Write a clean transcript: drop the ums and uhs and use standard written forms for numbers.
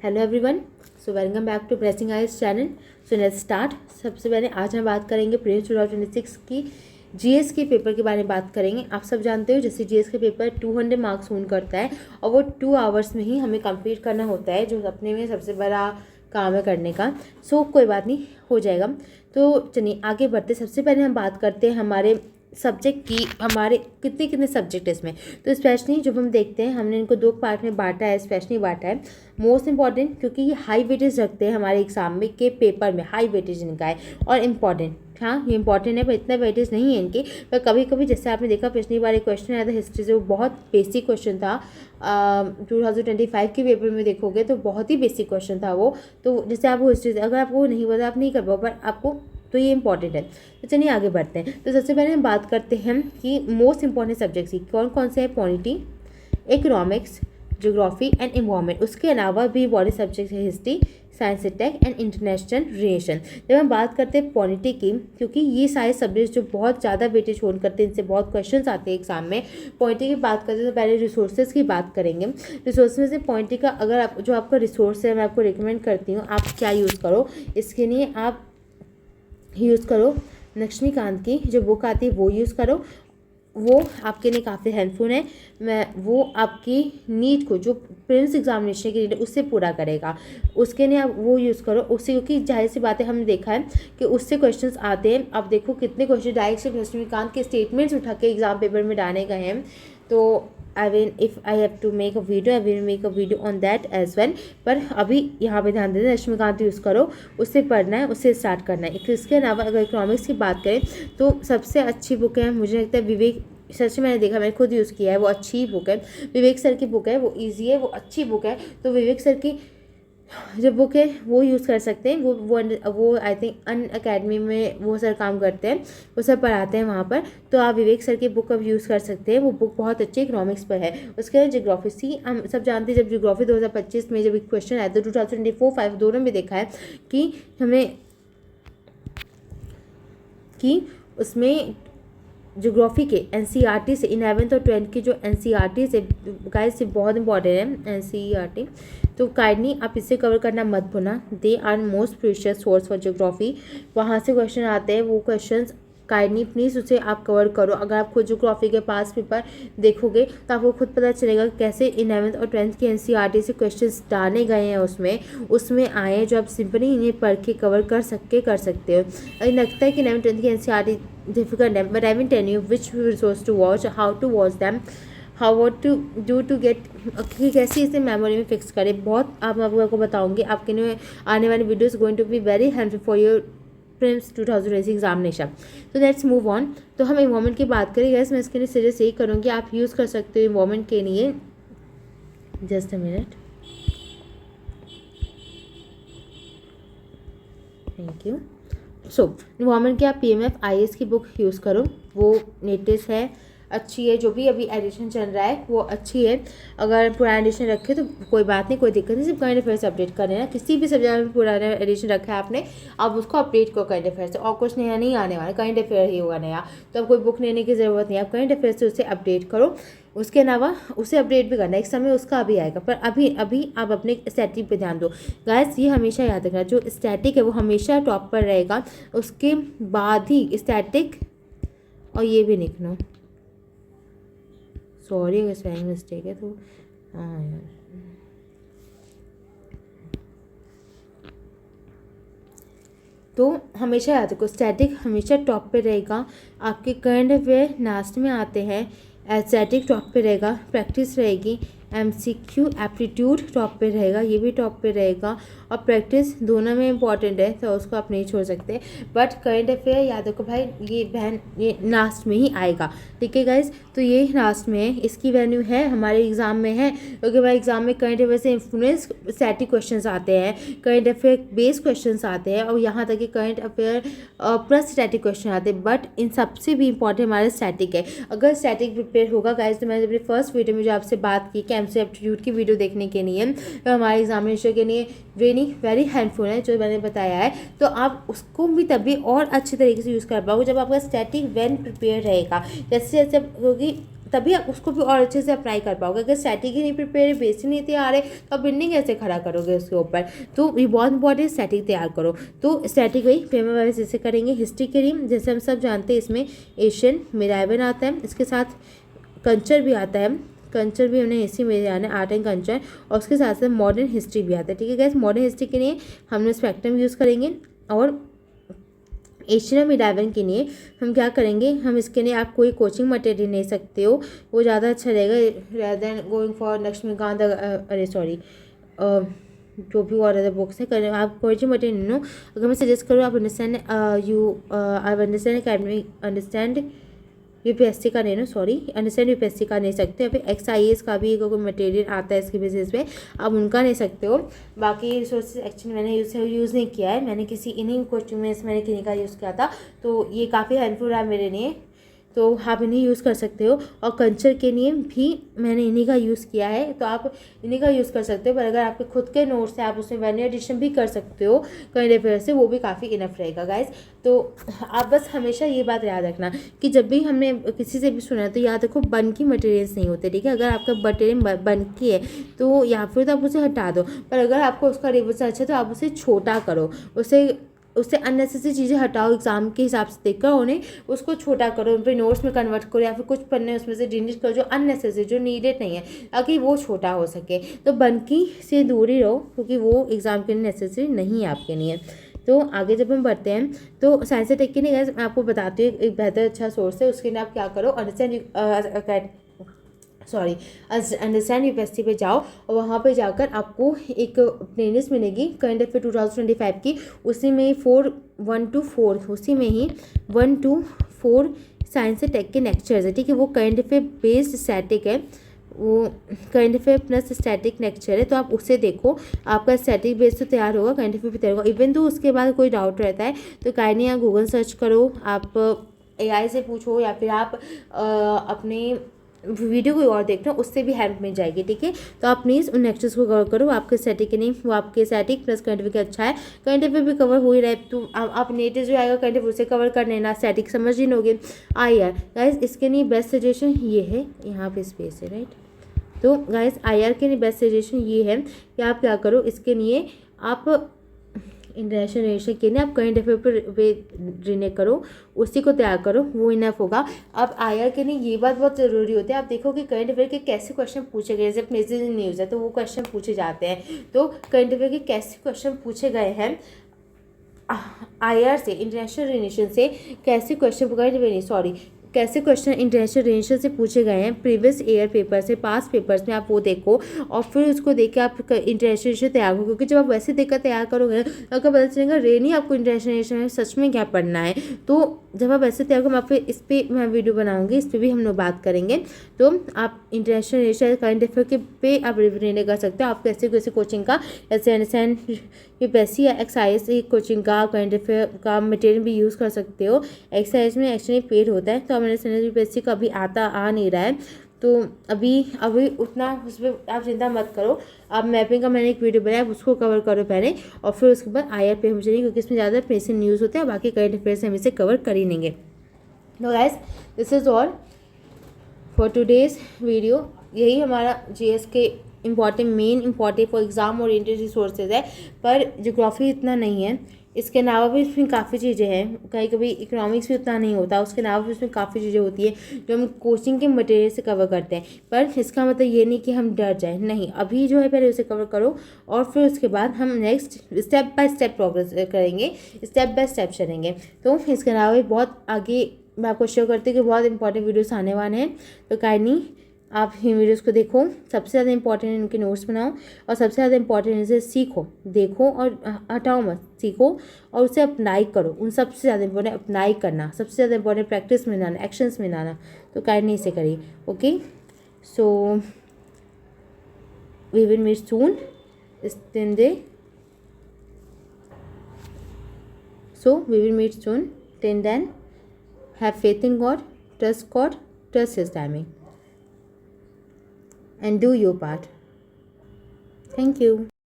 Hello everyone, so welcome back to pressing eyes channel. So let's start. सबसे पहले आज हम बात करेंगे प्रीलिम्स 2026 की जीएस के पेपर के बारे में बात करेंगे। आप सब जानते हो जैसे जीएस का पेपर 200 मार्क्स होन करता है और वो 2 आवर्स में ही हमें कंप्लीट करना होता है, जो अपने में सबसे बड़ा काम है करने का। सो कोई बात नहीं, हो जाएगा। तो चलिए आगे बढ़ते। सबसे पहले हम बात करते हैं हमारे सब्जेक्ट की, हमारे कितने कितने सब्जेक्ट है इसमें। तो स्पेशली जब हम देखते हैं, हमने इनको 2 पार्ट में बांटा है, स्पेशली बांटा है मोस्ट इंपॉर्टेंट, क्योंकि ये हाई वेटेज रखते हैं हमारे एग्जाम में के पेपर में, हाई वेटेज इनका है। और इम्पॉर्टेंट, हाँ ये इंपॉर्टेंट है पर इतना वेटेज नहीं है इनके। पर कभी कभी जैसे आपने देखा पिछली बार एक क्वेश्चन आया था हिस्ट्री से, वो बहुत बेसिक क्वेश्चन था। 2025 के पेपर में देखोगे तो बहुत ही बेसिक क्वेश्चन था वो। तो जैसे आप वो हिस्ट्री से अगर आपको नहीं पता, आप नहीं कर पाओ, पर आपको तो ये इंपॉर्टेंट है। तो चलिए आगे बढ़ते हैं। तो सबसे पहले हम बात करते हैं कि मोस्ट इंपॉर्टेंट सब्जेक्ट्स की कौन कौन से हैं। Polity, economics, geography and environment. उसके अलावा भी इंपॉर्टेंट सब्जेक्ट है history, science tech and international relation. जब हम बात करते हैं पॉलिटी की, क्योंकि ये सारे सब्जेक्ट जो बहुत ज़्यादा वेटेज होल्ड करते हैं, इनसे बहुत क्वेश्चंस आते हैं एग्जाम में। पॉलिटी की बात करते हैं तो पहले रिसोर्सेज की बात करेंगे। रिसोर्स में से पॉलिटी का अगर आप जो आपका रिसोर्स है, मैं आपको रिकमेंड करती हूँ आप क्या यूज़ करो। इसके लिए आप यूज़ करो लक्ष्मीकांत की जो बुक आती है वो यूज़ करो, वो आपके लिए काफ़ी हेल्पफुल है। मैं वो आपकी नीट को जो प्रीलिम्स एग्जामिनेशन की नीट है उससे पूरा करेगा, उसके लिए आप वो यूज़ करो उससे। क्योंकि जाहिर सी बातें हमने देखा है कि उससे क्वेश्चंस आते हैं। अब देखो कितने क्वेश्चन डायरेक्ट से लक्ष्मीकांत के स्टेटमेंट्स उठा के एग्जाम पेपर में डाले गए हैं। तो if I have to make a video, I will make a video on that as well। पर अभी यहाँ पे ध्यान देना, लक्ष्मीकांत यूज़ करो, उससे पढ़ना है, उससे स्टार्ट करना है। इसके अलावा अगर इकोनॉमिक्स की बात करें तो सबसे अच्छी बुक है मुझे लगता है विवेक सर से, मैंने देखा, मैंने खुद यूज़ किया है, वो अच्छी बुक है। विवेक सर की बुक है, वो ईजी है, वो अच्छी बुक है। तो विवेक सर की जो बुक है वो यूज़ कर सकते हैं। वो आई थिंक अन अकेडमी में वो सर काम करते हैं, वो सर पढ़ाते हैं वहाँ पर। तो आप विवेक सर की बुक अब यूज़ कर सकते हैं, वो बुक बहुत अच्छी इकोनॉमिक्स पर है। उसके बाद जियोग्राफी, सी हम सब जानते हैं जब जियोग्राफी 2025 में जब एक क्वेश्चन आया था, 2024-5 दोनों में देखा है कि हमें कि उसमें ज्योग्राफी के एनसीईआरटी से 11th और 12th की जो एनसीईआरटी से गाइस से बहुत इंपॉर्टेंट है एनसीईआरटी। तो काइंडली आप इसे कवर करना मत भूलना। They are most precious source for geography. वहाँ से क्वेश्चन आते हैं, वो क्वेश्चंस काइंडली प्लीज़ उसे आप कवर करो। अगर आप खुद ज्योग्राफी के पास पेपर देखोगे तो आपको खुद पता चलेगा कैसे 11th और 12th की एनसीईआरटी से क्वेश्चंस डाले गए हैं, उसमें आए हैं जो आप सिंपली इन्हें पढ़ के कवर कर सकते हो। अगर लगता है कि 11th 12th की एनसीईआरटी difficult है, but I will tell you which resource to watch, how to watch them, how what to do to get कि कैसे इसे मेमोरी में फिक्स करें। बहुत आप आपको बताऊंगी, आपके लिए आने वाली videos going to be very helpful for your prelims 2026 examination. तो लेट्स मूव ऑन। तो हम इन्वायरमेंट की बात करें, गैस मैं इसके लिए सजेस्ट यही करूँगी आप यूज़ कर सकते हो इन्वायरमेंट के लिए। Just a minute, thank you. So environment के आप PMF IAS की बुक यूज़ करो, वो लेटेस्ट है, अच्छी है। जो भी अभी एडिशन चल रहा है वो अच्छी है। अगर पुराना एडिशन रखे तो कोई बात नहीं, कोई दिक्कत नहीं, सिर्फ करंट अफेयर से अपडेट करना है। किसी भी सब्जेक्ट में पुराना एडिशन रखा है आपने, आप उसको अपडेट करो करंट अफेयर से, और कुछ नया नहीं आने वाला, करंट अफेयर ही होगा नया। तो अब कोई बुक लेने की ज़रूरत नहीं है, आप करंट अफेयर से उसे अपडेट करो। उसके अलावा उसे अपडेट भी करना है, एक समय उसका भी आएगा। पर अभी आप अपने स्टैटिक पे ध्यान दो गाइस। ये हमेशा याद रखना, जो स्टैटिक है वो हमेशा टॉप पर रहेगा, उसके बाद ही स्टैटिक। और ये भी लिखना, सॉरी अगर स्पेलिंग मिस्टेक है तो, हाँ यार। तो हमेशा याद रखो स्टैटिक हमेशा टॉप पे रहेगा। आपके करंट अफेयर लास्ट में आते हैं, स्टैटिक टॉप पे रहेगा, प्रैक्टिस रहेगी, MCQ एप्टीट्यूड टॉप पे रहेगा, ये भी टॉप पे रहेगा, और प्रैक्टिस दोनों में इंपॉर्टेंट है तो उसको आप नहीं छोड़ सकते। बट करंट अफेयर याद रखो भाई, ये लास्ट में ही आएगा, ठीक है गाइज। तो ये लास्ट में है, इसकी वैल्यू है हमारे एग्जाम में है, क्योंकि भाई एग्जाम में करंट अफेयर से इन्फ्लुएंस स्टैटिक क्वेश्चन आते हैं, करंट अफेयर बेस्ड क्वेश्चन आते हैं, और यहाँ तक कि current affair plus static question आते हैं। बट इन सबसे भी इंपॉर्टेंट हमारा स्टैटिक है। अगर स्टैटिक प्रिपेयर होगा गाइज, तो मैंने अपनी फर्स्ट वीडियो में जो आपसे बात की कि MCQ एप्टीट्यूड की वीडियो देखने के लिए, तो हमारे एग्जामिनेशन के लिए वेरी हेल्पफुल है जो मैंने बताया है। तो आप उसको भी तभी और अच्छे तरीके से यूज़ कर पाओगे जब आपका स्टैटिक वेल प्रिपेयर रहेगा। जैसे जैसे क्योंकि तभी आप उसको भी और अच्छे से अप्लाई कर पाओगे। अगर स्टैटिक ही नहीं प्रिपेयर है, बेस ही नहीं तैयार है, तो आप बिल्डिंग कैसे खड़ा करोगे उसके ऊपर। तो ये बहुत इंपॉर्टेंट, स्टैटिक तैयार करो। तो स्टैटिक वही पेपर वाइज जैसे करेंगे। हिस्ट्री के लिए जैसे हम सब जानते हैं इसमें एशियन मिराइवन आता है, इसके साथ कल्चर भी आता है, कल्चर भी हमने इसी में जाना है, आर्ट एंड कल्चर, और उसके साथ साथ मॉडर्न हिस्ट्री भी आता है। ठीक है गाइस, मॉडर्न हिस्ट्री के लिए हमने स्पेक्ट्रम यूज़ करेंगे, और एशियन मिराइवन के लिए हम क्या करेंगे, हम इसके लिए आप कोई कोचिंग मटेरियल ले सकते हो, वो ज़्यादा अच्छा रहेगा rather than going for Laxmikanth, अरे सॉरी, जो भी और अदर बुक्स है करें आप कोचिंग मटेरियल लो। अगर मैं सजेस्ट करूँ, आप understand I understand academy, understand UPSC का नहीं नो, सॉरी, अंडरस्टैंड यूपीएससी का नहीं सकते, या फिर XIAS का भी कोई मटेरियल आता है इसके बेसिस पे, आप उनका नहीं सकते हो। बाकी रिसोर्सेज एक्चुअली मैंने यूज़ नहीं किया है, मैंने किसी इन्हीं कोचिंग में मैंने किन्हीं का यूज़ किया था, तो ये काफ़ी हेल्पफुल रहा मेरे लिए, तो आप इन्हें यूज़ कर सकते हो। और कल्चर के लिए भी मैंने इन्हीं का यूज़ किया है, तो आप इन्हीं का यूज़ कर सकते हो। पर अगर आपके खुद के नोट्स हैं, आप उसमें वैन्यू एडिशन भी कर सकते हो करंट अफेयर से, वो भी काफ़ी इनफ रहेगा गाइस। तो आप बस हमेशा ये बात याद रखना कि जब भी हमने किसी से भी सुना है तो याद रखो बन की मटेरियल्स नहीं होते। ठीक है, अगर आपका मटेरियल बन की है तो या फिर तो आप उसे हटा दो, पर अगर आपको उसका रिविजन अच्छा है तो आप उसे छोटा करो, उससे अननेसेसरी चीज़ें हटाओ, एग्जाम के हिसाब से देखकर उन्हें उसको छोटा करो, उन पर नोट्स में कन्वर्ट करो, या फिर कुछ पन्ने उसमें से डिलीट करो जो अननेसेसरी, जो नीडेड नहीं है, ताकि वो छोटा हो सके। तो बनकी से दूर ही रहो, क्योंकि वो एग्जाम के लिए नेसेसरी नहीं है आपके लिए। तो आगे जब हम बढ़ते हैं तो साइंस टेक के लिए गाइस मैं आपको बताती हूँ एक बेहतर अच्छा सोर्स है, उसके लिए आप क्या करो, अंडरस्टैंड यूपीएससी पे जाओ, और वहाँ पे जाकर आपको एक प्लेलिस्ट मिलेगी करंट अफेयर 2025 की, उसी में 1 to 4 उसी में ही 1 to 4 साइंस से टेक के लेक्चर्स है। ठीक है, वो करंट अफेयर बेस्ड स्टैटिक है, वो current affair plus static lecture है, तो आप उसे देखो, आपका स्टैटिक बेस तो तैयार होगा, करंट अफेयर भी तैयार होगा। इवन तो उसके बाद कोई डाउट रहता है तो काहे नहीं, आप गूगल सर्च करो, आप AI से पूछो, या फिर आप अपने वीडियो कोई और देख लो, उससे भी हेल्प मिल जाएगी। ठीक है, तो आप प्लीज़ उन लेक्चर्स को कवर करो, आपके स्टैटिक के नहीं, वो आपके स्टैटिक प्लस करंट अफेयर अच्छा है, करंट अफेयर भी कवर हो ही रहा है, तो आप नेट जो आएगा करंट अफेयर उसे कवर कर लेना, स्टैटिक समझ ही लोगे। IR गाइस इसके लिए बेस्ट सजेशन ये है, यहाँ पे स्पेस है राइट, तो गाइस IR के लिए बेस्ट सजेशन ये है कि आप क्या करो, इसके लिए आप इंटरनेशनल रिलेशन के लिए आप करंट अफेयर पर रिने करो, उसी को तैयार करो, वो इनफ होगा। अब IR के लिए ये बात बहुत ज़रूरी होती है, आप देखो कि करंट अफेयर के कैसे क्वेश्चन पूछे गए, जैसे प्रेजेंट न्यूज़ है तो वो क्वेश्चन पूछे जाते हैं, तो करंट अफेयर के कैसे क्वेश्चन पूछे गए हैं IR से, इंटरनेशनल रिलेशन से कैसे क्वेश्चन कैसे क्वेश्चन इंटरनेशनल रिलेशन से पूछे गए हैं प्रीवियस ईयर पेपर से, पास पेपर्स में, आप वो देखो, और फिर उसको देख के आप इंटरनेशनल रिलेशन तैयार करो, क्योंकि जब आप वैसे देखकर तैयार करोगे तो आपको पता चलेगा नहीं आपको इंटरनेशनल रिलेशन में सच में क्या पढ़ना है। तो जब आप ऐसे तैयार करो, मैं इस पर मैं वीडियो बनाऊंगी, इस पर भी हम लोग बात करेंगे, तो आप इंटरनेशनल रिलेशन करंट अफेयर के पे आप रिव्यू कर सकते हो। आप कैसे कैसे कोचिंग का, जैसे अंडरस्टैंड यूपीएससी या XIAS कोचिंग का करंट अफेयर का मटेरियल भी यूज़ कर सकते हो। XIAS में एक्चुअली पेड होता है, तो अब अंडरस्टैंड यूपीएससी का अभी आ नहीं रहा है, तो अभी उतना उस पर आप चिंता मत करो। आप मैपिंग का मैंने एक वीडियो बनाया, उसको कवर करो पहले, और फिर उसके बाद IR पे हम चलेंगे, क्योंकि इसमें ज़्यादा प्रेजेंट न्यूज़ होते हैं, बाकी करंट अफेयर से हम इसे कवर कर ही लेंगे। No guys, this is all for today's video. यही हमारा GS के main important for exam oriented resources है, पर ज्योग्राफी इतना नहीं है, इसके अलावा भी इसमें काफ़ी चीज़ें हैं, कहीं कभी इकोनॉमिक्स भी उतना नहीं होता, उसके अलावा भी इसमें काफ़ी चीज़ें होती है जो हम कोचिंग के मटेरियल से कवर करते हैं। पर इसका मतलब ये नहीं कि हम डर जाएं, नहीं, अभी जो है पहले उसे कवर करो, और फिर उसके बाद हम next step by step progress करेंगे, स्टेप बाय स्टेप चलेंगे। तो इसके अलावा भी बहुत आगे मैं आपको शेयर करती हूँ कि बहुत इंपॉर्टेंट वीडियोस आने वाले हैं, तो काइंडली आप इन वीडियोज़ को देखो, सबसे ज़्यादा इंपॉर्टेंट इनके नोट्स बनाओ, और सबसे ज़्यादा इंपॉर्टेंट इनसे सीखो, देखो और हटाओ मत, सीखो और उसे अप्लाई करो। उन सबसे ज़्यादा इंपॉर्टेंट अप्लाई करना, सबसे ज़्यादा इंपॉर्टेंट प्रैक्टिस में लाना, एक्शंस में लाना, तो काइंडली इसे करिए। Okay, so we will meet soon till then have faith in God, trust His timing, and do your part. Thank you.